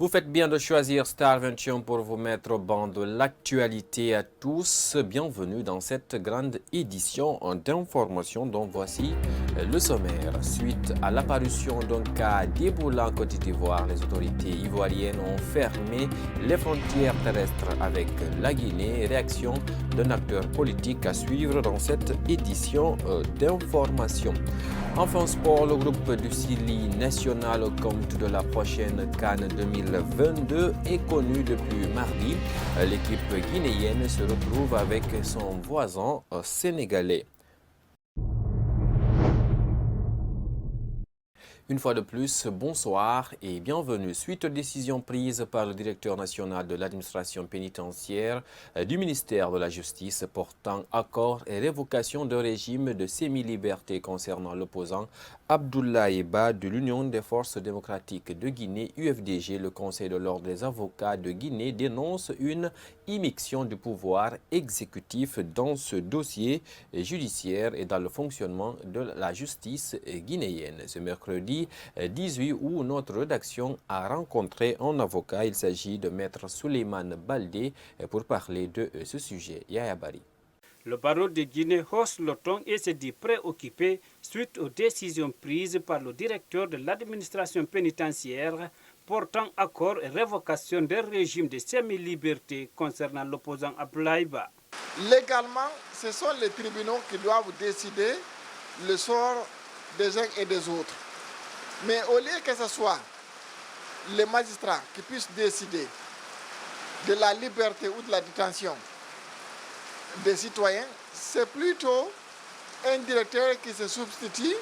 Vous faites bien de choisir Star 21 pour vous mettre au banc de l'actualité à tous. Bienvenue dans cette grande édition d'information dont voici le sommaire. Suite à l'apparition d'un cas d'Ebola en Côte d'Ivoire, les autorités ivoiriennes ont fermé les frontières terrestres avec la Guinée. Réaction d'un acteur politique à suivre dans cette édition d'information. Enfin sport, le groupe du Sili national au compte de la prochaine CAN 2022 est connu depuis mardi. L'équipe guinéenne se retrouve avec son voisin sénégalais. Une fois de plus, bonsoir et bienvenue. Suite aux décisions prises par le directeur national de l'administration pénitentiaire du ministère de la Justice portant accord et révocation de régime de semi-liberté concernant l'opposant Abdoulaye Ba de l'Union des forces démocratiques de Guinée, UFDG, le Conseil de l'ordre des avocats de Guinée dénonce une immixtion du pouvoir exécutif dans ce dossier judiciaire et dans le fonctionnement de la justice guinéenne. Ce mercredi 18 août, notre rédaction a rencontré un avocat. Il s'agit de Maître Souleymane Baldé pour parler de ce sujet. Yaya Bari. Le barreau de Guinée hausse le ton et se dit préoccupé suite aux décisions prises par le directeur de l'administration pénitentiaire portant accord et révocation d'un régime de semi-liberté concernant l'opposant Abdoulaye Ba. Légalement, ce sont les tribunaux qui doivent décider le sort des uns et des autres. Mais au lieu que ce soit les magistrats qui puissent décider de la liberté ou de la détention des citoyens, c'est plutôt un directeur qui se substitue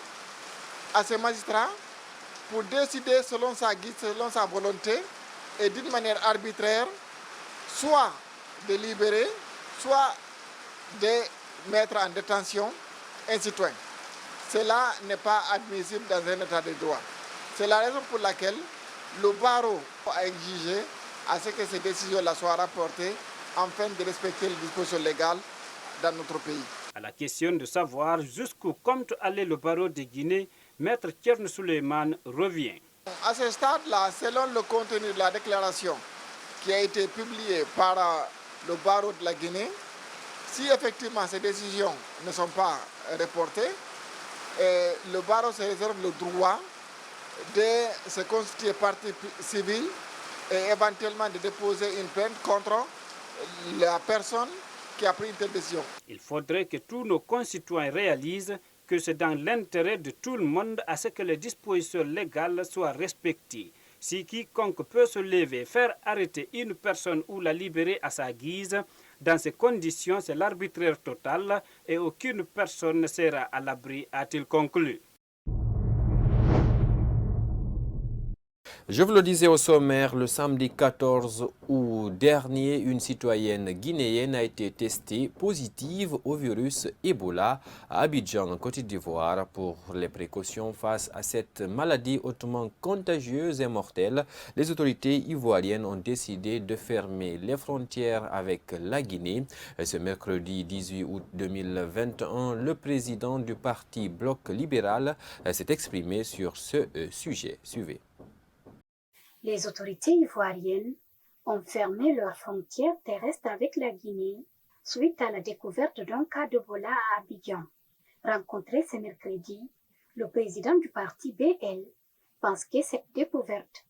à ces magistrats pour décider selon sa guise, selon sa volonté et d'une manière arbitraire, soit de libérer, soit de mettre en détention un citoyen. Cela n'est pas admissible dans un état de droit. C'est la raison pour laquelle le barreau a exigé à ce que ces décisions-là soient rapportées afin de respecter les dispositions légales dans notre pays. À la question de savoir jusqu'où compte aller le barreau de Guinée, Maître Thierno Souleymane revient. À ce stade-là, selon le contenu de la déclaration qui a été publiée par le barreau de la Guinée, si effectivement ces décisions ne sont pas reportées, le barreau se réserve le droit de se constituer partie civile et éventuellement de déposer une plainte contre la personne qui a pris une telle décision. Il faudrait que tous nos concitoyens réalisent que c'est dans l'intérêt de tout le monde à ce que les dispositions légales soient respectées. Si quiconque peut se lever, faire arrêter une personne ou la libérer à sa guise, dans ces conditions, c'est l'arbitraire total et aucune personne ne sera à l'abri, a-t-il conclu. Je vous le disais au sommaire, le samedi 14 août dernier, une citoyenne guinéenne a été testée positive au virus Ebola à Abidjan, en Côte d'Ivoire. Pour les précautions face à cette maladie hautement contagieuse et mortelle, les autorités ivoiriennes ont décidé de fermer les frontières avec la Guinée. Ce mercredi 18 août 2021, le président du parti Bloc libéral s'est exprimé sur ce sujet. Suivez. Les autorités ivoiriennes ont fermé leurs frontières terrestres avec la Guinée suite à la découverte d'un cas d'Ebola à Abidjan. Rencontré ce mercredi, le président du parti BL pense que cette découverte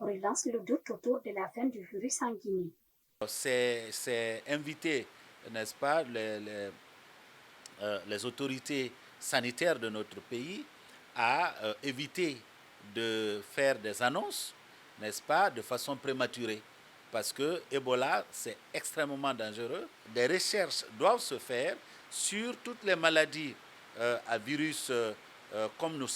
relance le doute autour de la fin du virus en Guinée. C'est inviter, n'est-ce pas, les autorités sanitaires de notre pays à éviter de faire des annonces, n'est-ce pas, de façon prématurée. Parce que Ebola, c'est extrêmement dangereux. Des recherches doivent se faire sur toutes les maladies à virus, comme nous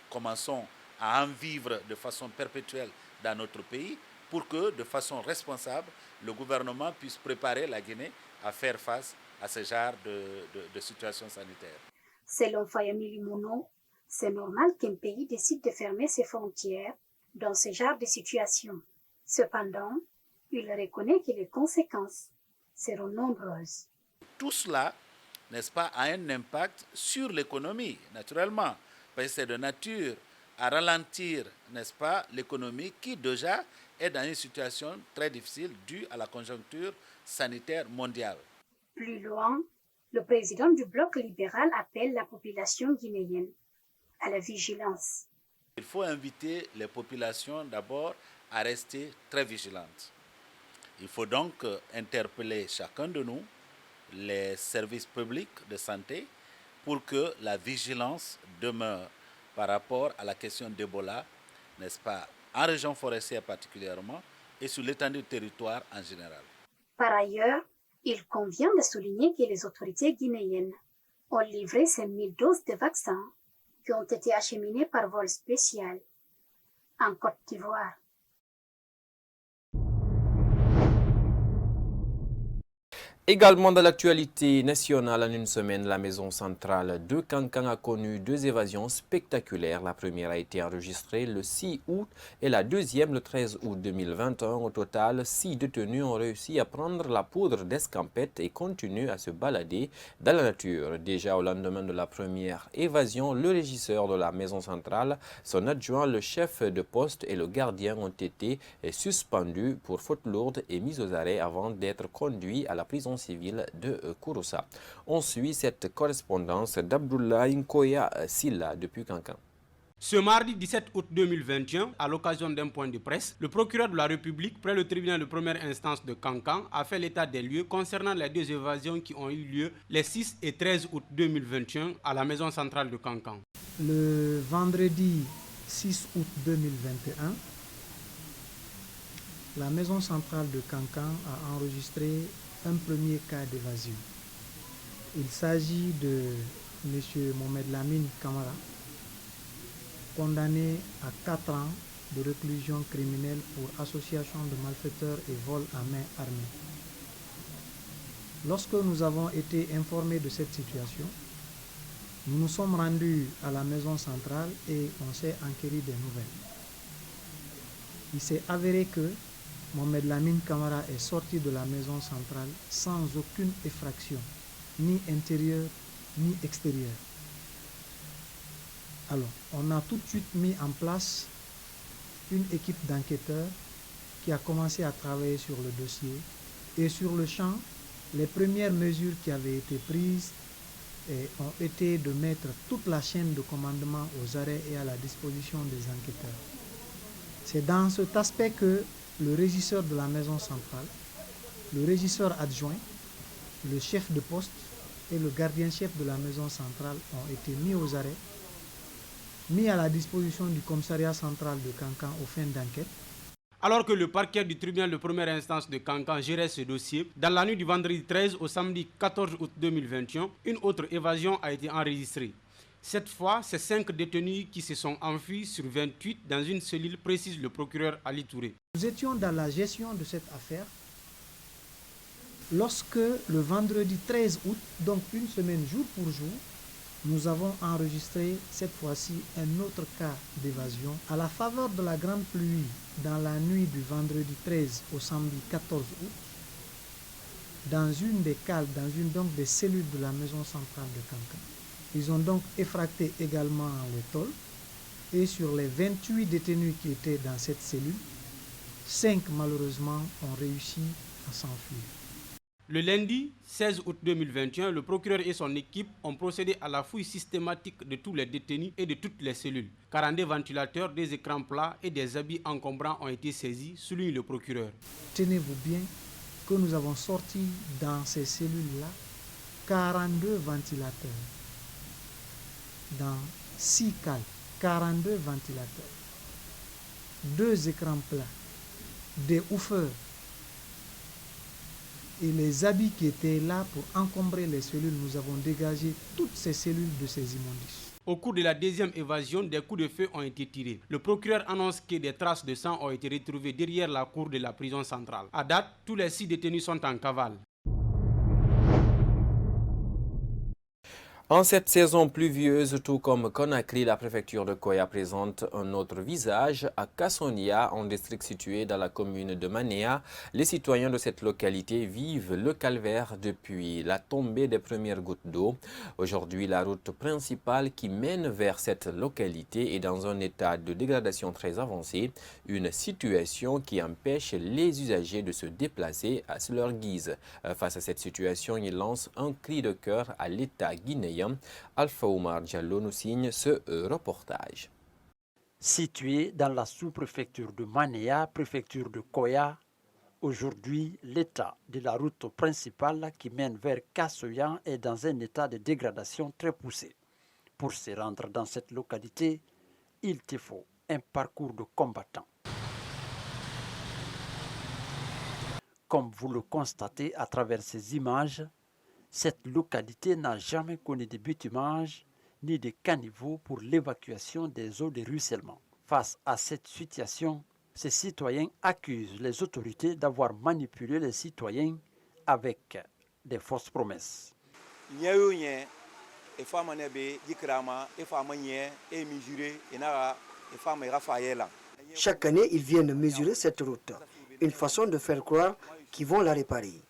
commençons à en vivre de façon perpétuelle dans notre pays, pour que, de façon responsable, le gouvernement puisse préparer la Guinée à faire face à ce genre de situation sanitaire. Selon Fayami Limono, c'est normal qu'un pays décide de fermer ses frontières dans ce genre de situation. Cependant, il reconnaît que les conséquences seront nombreuses. Tout cela, n'est-ce pas, a un impact sur l'économie, naturellement, parce que c'est de nature à ralentir, n'est-ce pas, l'économie qui déjà est dans une situation très difficile due à la conjoncture sanitaire mondiale. Plus loin, le président du bloc libéral appelle la population guinéenne à la vigilance. Il faut inviter les populations d'abord à rester très vigilantes. Il faut donc interpeller chacun de nous, les services publics de santé, pour que la vigilance demeure par rapport à la question d'Ebola, n'est-ce pas, en région forestière particulièrement et sur l'étendue du territoire en général. Par ailleurs, il convient de souligner que les autorités guinéennes ont livré ces 1000 doses de vaccins qui ont été acheminées par vol spécial en Côte d'Ivoire. Également dans l'actualité nationale, en une semaine, la maison centrale de Kankan a connu 2 évasions spectaculaires. La première a été enregistrée le 6 août et la deuxième le 13 août 2021. Au total, 6 détenus ont réussi à prendre la poudre d'escampette et continuent à se balader dans la nature. Déjà au lendemain de la première évasion, le régisseur de la maison centrale, son adjoint, le chef de poste et le gardien ont été suspendus pour faute lourde et mis aux arrêts avant d'être conduits à la prison civile de Kouroussa. On suit cette correspondance d'Abdoulaye Nkoya Silla depuis Kankan. Ce mardi 17 août 2021, à l'occasion d'un point de presse, le procureur de la République, près le tribunal de première instance de Kankan, a fait l'état des lieux concernant les 2 évasions qui ont eu lieu les 6 et 13 août 2021 à la maison centrale de Kankan. Le vendredi 6 août 2021, la maison centrale de Kankan a enregistré un premier cas d'évasion. Il s'agit de M. Mohamed Lamine Kamara, condamné à 4 ans de réclusion criminelle pour association de malfaiteurs et vol à main armée. Lorsque nous avons été informés de cette situation, nous nous sommes rendus à la maison centrale et on s'est enquéri des nouvelles. Il s'est avéré que Mohamed Lamine Kamara est sorti de la maison centrale sans aucune effraction, ni intérieure ni extérieure. Alors, on a tout de suite mis en place une équipe d'enquêteurs qui a commencé à travailler sur le dossier et sur le champ, les premières mesures qui avaient été prises ont été de mettre toute la chaîne de commandement aux arrêts et à la disposition des enquêteurs. C'est dans cet aspect que le régisseur de la maison centrale, le régisseur adjoint, le chef de poste et le gardien-chef de la maison centrale ont été mis aux arrêts, mis à la disposition du commissariat central de Kankan aux fins d'enquête. Alors que le parquet du tribunal de première instance de Kankan gérait ce dossier, dans la nuit du vendredi 13 au samedi 14 août 2021, une autre évasion a été enregistrée. Cette fois, c'est 5 détenus qui se sont enfuis sur 28 dans une cellule, précise le procureur Ali Touré. Nous étions dans la gestion de cette affaire lorsque le vendredi 13 août, donc une semaine jour pour jour, nous avons enregistré cette fois-ci un autre cas d'évasion. À la faveur de la grande pluie dans la nuit du vendredi 13 au samedi 14 août, dans une des cales, donc des cellules de la maison centrale de Kankan. Ils ont donc effracté également les tôles et sur les 28 détenus qui étaient dans cette cellule, 5 malheureusement ont réussi à s'enfuir. Le lundi 16 août 2021, le procureur et son équipe ont procédé à la fouille systématique de tous les détenus et de toutes les cellules. 42 ventilateurs, des écrans plats et des habits encombrants ont été saisis, souligne le procureur. Tenez-vous bien que nous avons sorti dans ces cellules-là 42 ventilateurs. Dans 6 cales, 42 ventilateurs, 2 écrans plats, des woofers et les habits qui étaient là pour encombrer les cellules. Nous avons dégagé toutes ces cellules de ces immondices. Au cours de la deuxième évasion, des coups de feu ont été tirés. Le procureur annonce que des traces de sang ont été retrouvées derrière la cour de la prison centrale. À date, tous les 6 détenus sont en cavale. En cette saison pluvieuse, tout comme Conakry, la préfecture de Koya présente un autre visage. À Kassonia, un district situé dans la commune de Manéa, les citoyens de cette localité vivent le calvaire depuis la tombée des premières gouttes d'eau. Aujourd'hui, la route principale qui mène vers cette localité est dans un état de dégradation très avancé, une situation qui empêche les usagers de se déplacer à leur guise. Face à cette situation, ils lancent un cri de cœur à l'État guinéen. Alpha Oumar Diallo nous signe ce reportage. Situé dans la sous-préfecture de Manéa, préfecture de Koya, aujourd'hui, l'état de la route principale qui mène vers Kassoya est dans un état de dégradation très poussé. Pour se rendre dans cette localité, il te faut un parcours de combattant. Comme vous le constatez à travers ces images, cette localité n'a jamais connu de bitumage ni de caniveaux pour l'évacuation des eaux de ruissellement. Face à cette situation, ces citoyens accusent les autorités d'avoir manipulé les citoyens avec des fausses promesses. Chaque année, ils viennent mesurer cette route, une façon de faire croire qu'ils vont la réparer.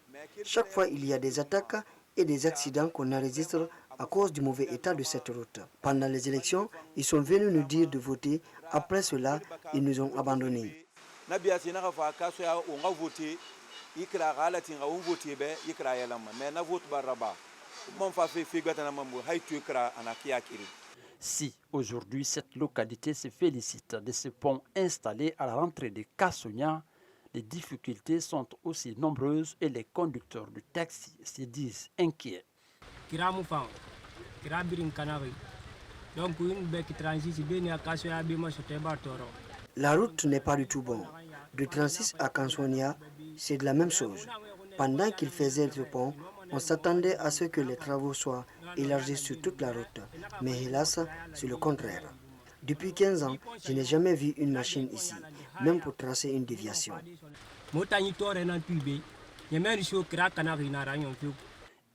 Chaque fois, il y a des attaques et des accidents qu'on enregistre à cause du mauvais état de cette route. Pendant les élections, ils sont venus nous dire de voter. Après cela, ils nous ont abandonnés. Si aujourd'hui cette localité se félicite de ce pont installé à la rentrée de Kassonia, les difficultés sont aussi nombreuses et les conducteurs de taxi se disent inquiets. La route n'est pas du tout bonne. De 36 à Kassonia, c'est de la même chose. Pendant qu'ils faisaient le pont, on s'attendait à ce que les travaux soient élargis sur toute la route. Mais hélas, c'est le contraire. Depuis 15 ans, je n'ai jamais vu une machine ici, même pour tracer une déviation.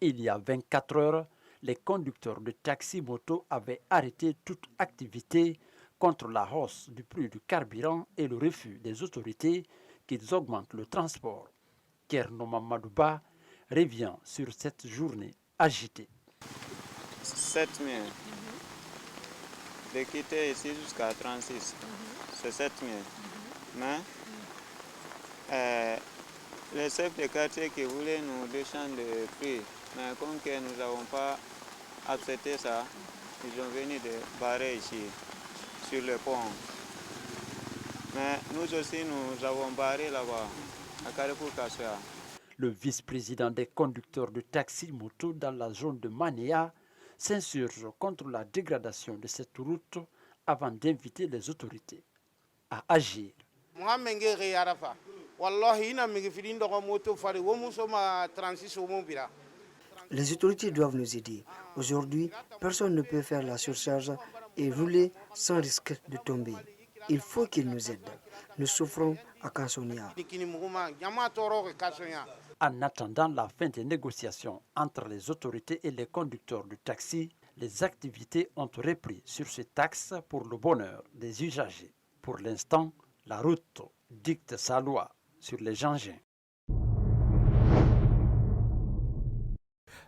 Il y a 24 heures, les conducteurs de taxi-moto avaient arrêté toute activité contre la hausse du prix du carburant et le refus des autorités qu'ils augmentent le transport. Kerno Mamadouba revient sur cette journée agitée. 7 000. De quitter ici jusqu'à 36, c'est 7 000. Mais le chef de quartier qui voulait nous descendre le prix, mais comme que nous n'avons pas accepté ça, ils sont venus de barrer ici, sur le pont. Mais nous aussi, nous avons barré là-bas, à Carrefour Kassoya. Le vice-président des conducteurs de taxi-moto dans la zone de Manéa s'insurge contre la dégradation de cette route avant d'inviter les autorités à agir. Les autorités doivent nous aider. Aujourd'hui, personne ne peut faire la surcharge et rouler sans risque de tomber. Il faut qu'ils nous aident. Nous souffrons à Kassonia. En attendant la fin des négociations entre les autorités et les conducteurs de taxi, les activités ont repris sur ces taxes pour le bonheur des usagers. Pour l'instant, la route dicte sa loi sur les engins.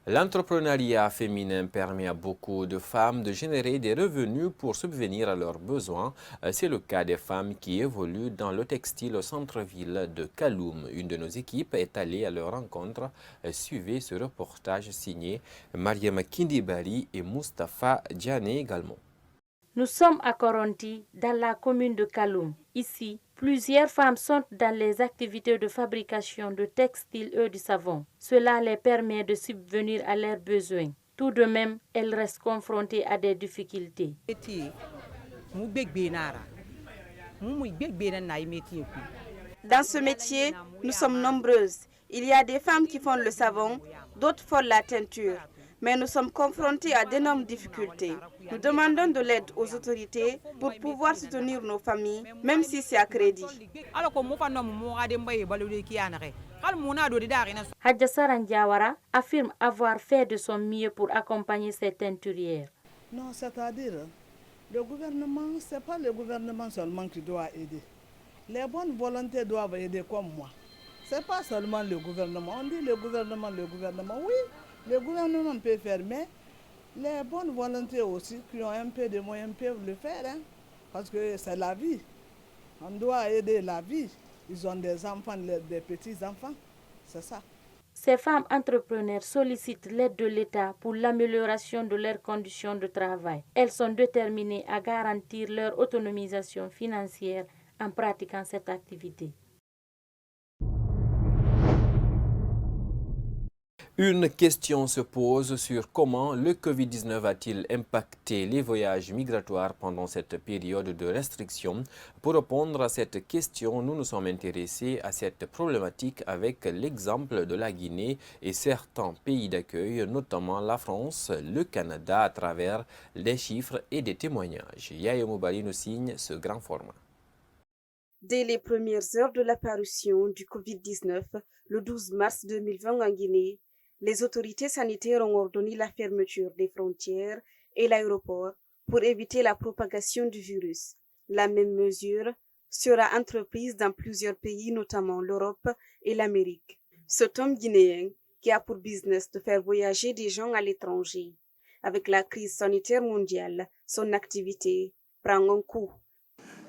L'entrepreneuriat féminin permet à beaucoup de femmes de générer des revenus pour subvenir à leurs besoins. C'est le cas des femmes qui évoluent dans le textile au centre-ville de Kaloum. Une de nos équipes est allée à leur rencontre. Suivez ce reportage signé Mariama Kindibari et Mustapha Diané également. Nous sommes à Koronti, dans la commune de Kaloum. Ici, plusieurs femmes sont dans les activités de fabrication de textiles et du savon. Cela les permet de subvenir à leurs besoins. Tout de même, elles restent confrontées à des difficultés. Dans ce métier, nous sommes nombreuses. Il y a des femmes qui font le savon, d'autres font la teinture. mais nous sommes confrontés à d'énormes difficultés. Nous demandons de l'aide aux autorités pour pouvoir soutenir nos familles, même si c'est à crédit. Hadja Saran Diawara affirme avoir fait de son mieux pour accompagner ces teinturières. Non, c'est-à-dire, le gouvernement, ce n'est pas le gouvernement seulement qui doit aider. Les bonnes volontés doivent aider comme moi. Ce n'est pas seulement le gouvernement. On dit le gouvernement. Oui, le gouvernement peut faire, mais les bonnes volontés aussi, qui ont un peu de moyens, peuvent le faire. Hein, parce que c'est la vie. On doit aider la vie. Ils ont des enfants, des petits-enfants. C'est ça. Ces femmes entrepreneurs sollicitent l'aide de l'État pour l'amélioration de leurs conditions de travail. Elles sont déterminées à garantir leur autonomisation financière en pratiquant cette activité. Une question se pose sur comment le Covid-19 a-t-il impacté les voyages migratoires pendant cette période de restriction. Pour répondre à cette question, nous nous sommes intéressés à cette problématique avec l'exemple de la Guinée et certains pays d'accueil, notamment la France, le Canada, à travers des chiffres et des témoignages. Yaya Moubali nous signe ce grand format. Dès les premières heures de l'apparition du Covid-19, le 12 mars 2020 en Guinée, les autorités sanitaires ont ordonné la fermeture des frontières et l'aéroport pour éviter la propagation du virus. La même mesure sera entreprise dans plusieurs pays, notamment l'Europe et l'Amérique. Cet homme guinéen, qui a pour business de faire voyager des gens à l'étranger, avec la crise sanitaire mondiale, son activité prend un coup.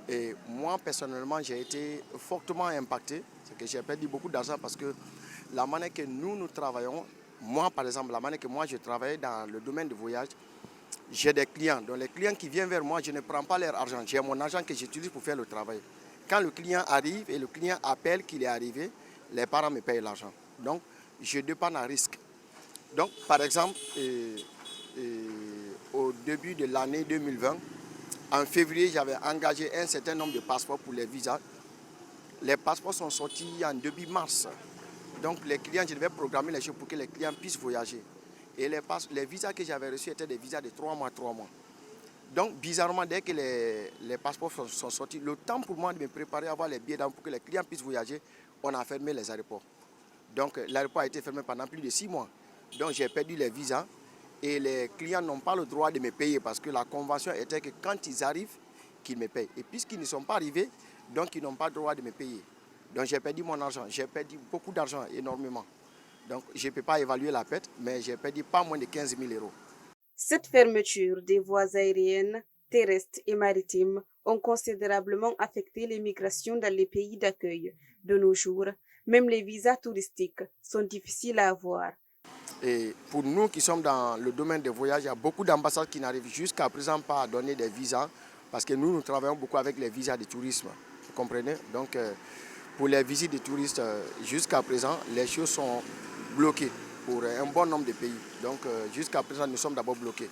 Et moi, personnellement, j'ai été fortement impacté. C'est que j'ai perdu beaucoup d'argent parce que la manière que nous travaillons, moi, par exemple, la manière que moi, je travaille dans le domaine du voyage, j'ai des clients. Donc, les clients qui viennent vers moi, je ne prends pas leur argent. J'ai mon argent que j'utilise pour faire le travail. Quand le client arrive et le client appelle qu'il est arrivé, les parents me payent l'argent. Donc, je dépends d'un risque. Donc, par exemple, au début de l'année 2020, en février, j'avais engagé un certain nombre de passeports pour les visas. Les passeports sont sortis en début mars. Donc les clients, je devais programmer les choses pour que les clients puissent voyager. Et les visas que j'avais reçus étaient des visas de 3 mois. Donc bizarrement, dès que les passeports sont sortis, le temps pour moi de me préparer à avoir les billets pour que les clients puissent voyager, on a fermé les aéroports. Donc l'aéroport a été fermé pendant plus de 6 mois. Donc j'ai perdu les visas. Et les clients n'ont pas le droit de me payer parce que la convention était que quand ils arrivent, qu'ils me payent. Et puisqu'ils ne sont pas arrivés, donc ils n'ont pas le droit de me payer. Donc j'ai perdu mon argent, j'ai perdu beaucoup d'argent, énormément. Donc je ne peux pas évaluer la perte, mais j'ai perdu pas moins de 15 000 €. Cette fermeture des voies aériennes, terrestres et maritimes ont considérablement affecté les migrations dans les pays d'accueil. De nos jours, même les visas touristiques sont difficiles à avoir. Et pour nous qui sommes dans le domaine des voyages, il y a beaucoup d'ambassades qui n'arrivent jusqu'à présent pas à donner des visas parce que nous travaillons beaucoup avec les visas de tourisme. Vous comprenez? Donc, pour les visites de touristes, jusqu'à présent, les choses sont bloquées pour un bon nombre de pays. Donc, jusqu'à présent, nous sommes d'abord bloqués.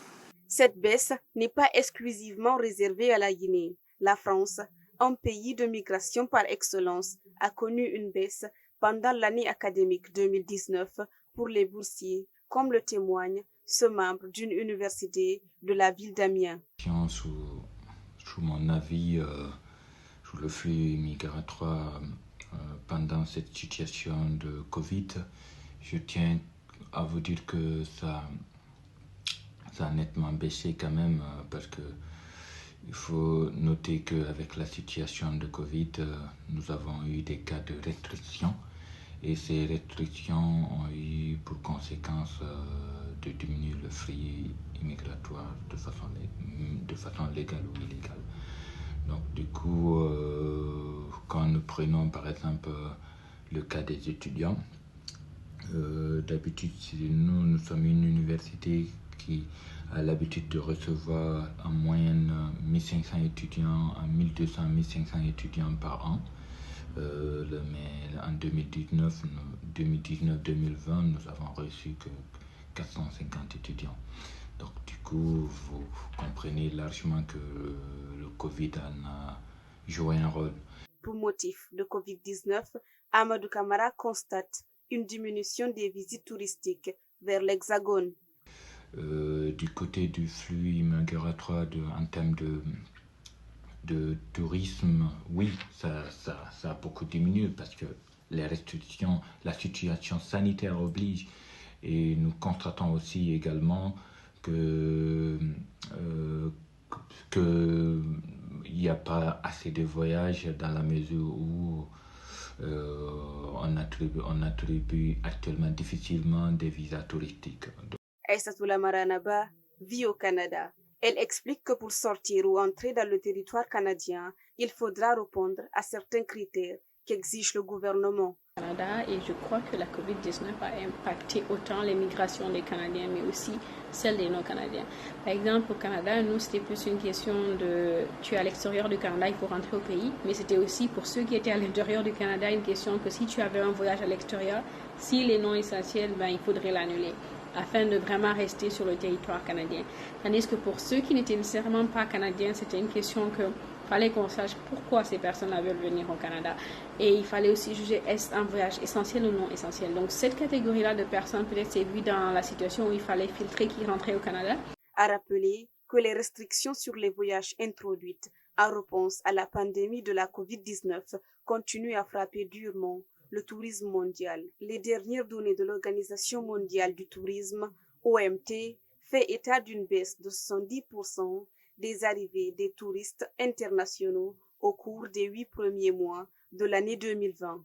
Cette baisse n'est pas exclusivement réservée à la Guinée. La France, un pays de migration par excellence, a connu une baisse pendant l'année académique 2019 pour les boursiers, comme le témoigne ce membre d'une université de la ville d'Amiens. Sous mon avis, sur le flux migratoire pendant cette situation de Covid, je tiens à vous dire que ça a nettement baissé quand même parce que il faut noter qu'avec la situation de Covid, nous avons eu des cas de restriction. Et ces restrictions ont eu pour conséquence de diminuer le flux migratoire de façon légale ou illégale. Donc du coup, quand nous prenons par exemple le cas des étudiants, d'habitude nous sommes une université qui a l'habitude de recevoir en moyenne 1500 étudiants, 1200-1500 étudiants par an. Mais en 2019-2020, nous avons reçu que 450 étudiants. Donc du coup, vous comprenez largement que le Covid en a joué un rôle. Pour motif de Covid-19, Amadou Camara constate une diminution des visites touristiques vers l'Hexagone. Du côté du flux migratoire en termes de tourisme, oui, ça a beaucoup diminué parce que les restrictions, la situation sanitaire oblige. Et nous constatons aussi également qu'il n'y a pas assez de voyages dans la mesure où on attribue actuellement difficilement des visas touristiques. Aïssatoula Maranaba vit au Canada. Elle explique que pour sortir ou entrer dans le territoire canadien, il faudra répondre à certains critères qu'exige le gouvernement. Canada, et je crois que la COVID-19 a impacté autant les migrations des Canadiens, mais aussi celles des non-Canadiens. Par exemple, au Canada, nous, c'était plus une question de tu es à l'extérieur du Canada, il faut rentrer au pays, mais c'était aussi pour ceux qui étaient à l'intérieur du Canada une question que si tu avais un voyage à l'extérieur, s'il est non essentiel, il faudrait l'annuler afin de vraiment rester sur le territoire canadien. Tandis que pour ceux qui n'étaient nécessairement pas canadiens, c'était une question que fallait qu'on sache pourquoi ces personnes-là veulent venir au Canada. Et il fallait aussi juger est-ce un voyage essentiel ou non essentiel. Donc cette catégorie-là de personnes, peut-être c'est vu dans la situation où il fallait filtrer qui rentrait au Canada. A rappelé que les restrictions sur les voyages introduites en réponse à la pandémie de la COVID-19 continuent à frapper durement le tourisme mondial. Les dernières données de l'Organisation mondiale du tourisme, OMT, fait état d'une baisse de 70% des arrivées des touristes internationaux au cours des 8 premiers mois de l'année 2020.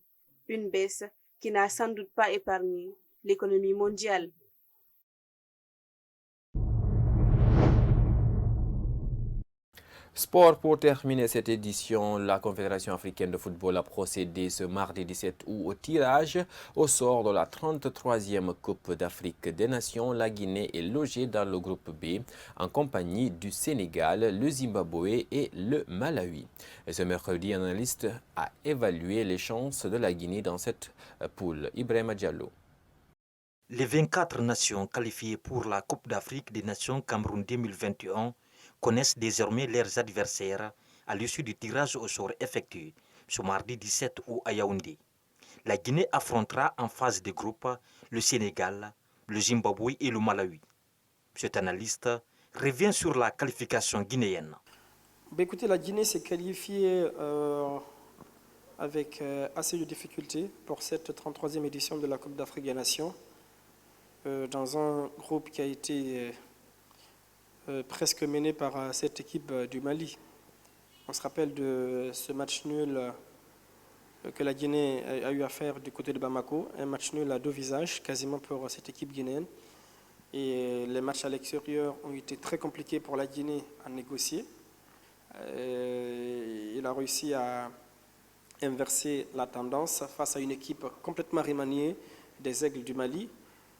Une baisse qui n'a sans doute pas épargné l'économie mondiale. Sport, pour terminer cette édition, la Confédération africaine de football a procédé ce mardi 17 août au tirage au sort de la 33e Coupe d'Afrique des Nations. La Guinée est logée dans le groupe B en compagnie du Sénégal, le Zimbabwe et le Malawi. Et ce mercredi, un analyste a évalué les chances de la Guinée dans cette poule. Ibrahima Diallo. Les 24 nations qualifiées pour la Coupe d'Afrique des Nations Cameroun 2021 connaissent désormais leurs adversaires à l'issue du tirage au sort effectué ce mardi 17 août à Yaoundé. La Guinée affrontera en phase de groupe le Sénégal, le Zimbabwe et le Malawi. Cet analyste revient sur la qualification guinéenne. Écoutez, la Guinée s'est qualifiée avec assez de difficultés pour cette 33e édition de la Coupe d'Afrique des Nations, dans un groupe qui a été presque mené par cette équipe du Mali. On se rappelle de ce match nul que la Guinée a eu à faire du côté de Bamako, un match nul à deux visages quasiment pour cette équipe guinéenne. Et les matchs à l'extérieur ont été très compliqués pour la Guinée à négocier. Il a réussi à inverser la tendance face à une équipe complètement remaniée des Aigles du Mali.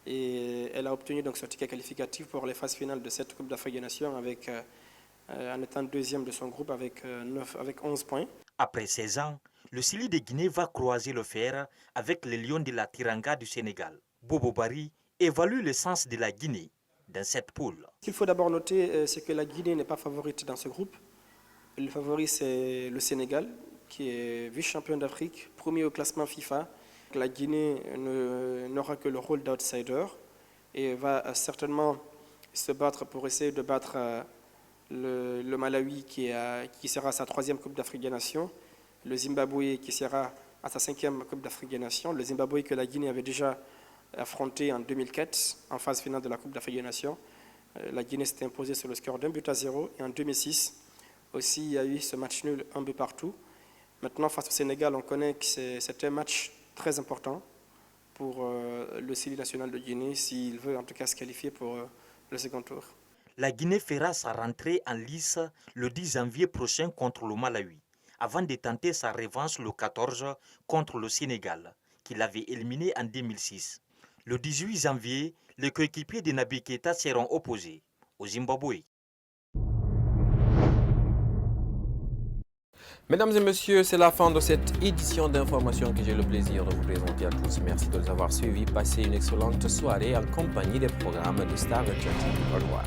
Et elle a obtenu donc son ticket qualificatif pour les phases finales de cette Coupe d'Afrique des Nations en étant deuxième de son groupe avec 11 points. Après 16 ans, le Sili de Guinée va croiser le fer avec les Lions de la Tiranga du Sénégal. Bobo Bari évalue le sens de la Guinée dans cette poule. Ce qu'il faut d'abord noter, c'est que la Guinée n'est pas favorite dans ce groupe. Le favori, c'est le Sénégal, qui est vice-champion d'Afrique, premier au classement FIFA. La Guinée n'aura que le rôle d'outsider et va certainement se battre pour essayer de battre le Malawi qui sera à sa 3e Coupe d'Afrique des Nations, le Zimbabwe qui sera à sa 5e Coupe d'Afrique des Nations, le Zimbabwe que la Guinée avait déjà affronté en 2004 en phase finale de la Coupe d'Afrique des Nations. La Guinée s'était imposée sur le score d'1-0 et en 2006 aussi il y a eu ce match nul 1 but partout. Maintenant face au Sénégal, on connaît que c'était un match très important pour le Sili national de Guinée s'il veut en tout cas se qualifier pour le second tour. La Guinée fera sa rentrée en lice le 10 janvier prochain contre le Malawi, avant de tenter sa revanche le 14 contre le Sénégal, qu'il avait éliminé en 2006. Le 18 janvier, les coéquipiers de Naby Keita seront opposés au Zimbabwe. Mesdames et messieurs, c'est la fin de cette édition d'information que j'ai le plaisir de vous présenter à tous. Merci de nous avoir suivis. Passez une excellente soirée en compagnie des programmes de Star 20. Au revoir.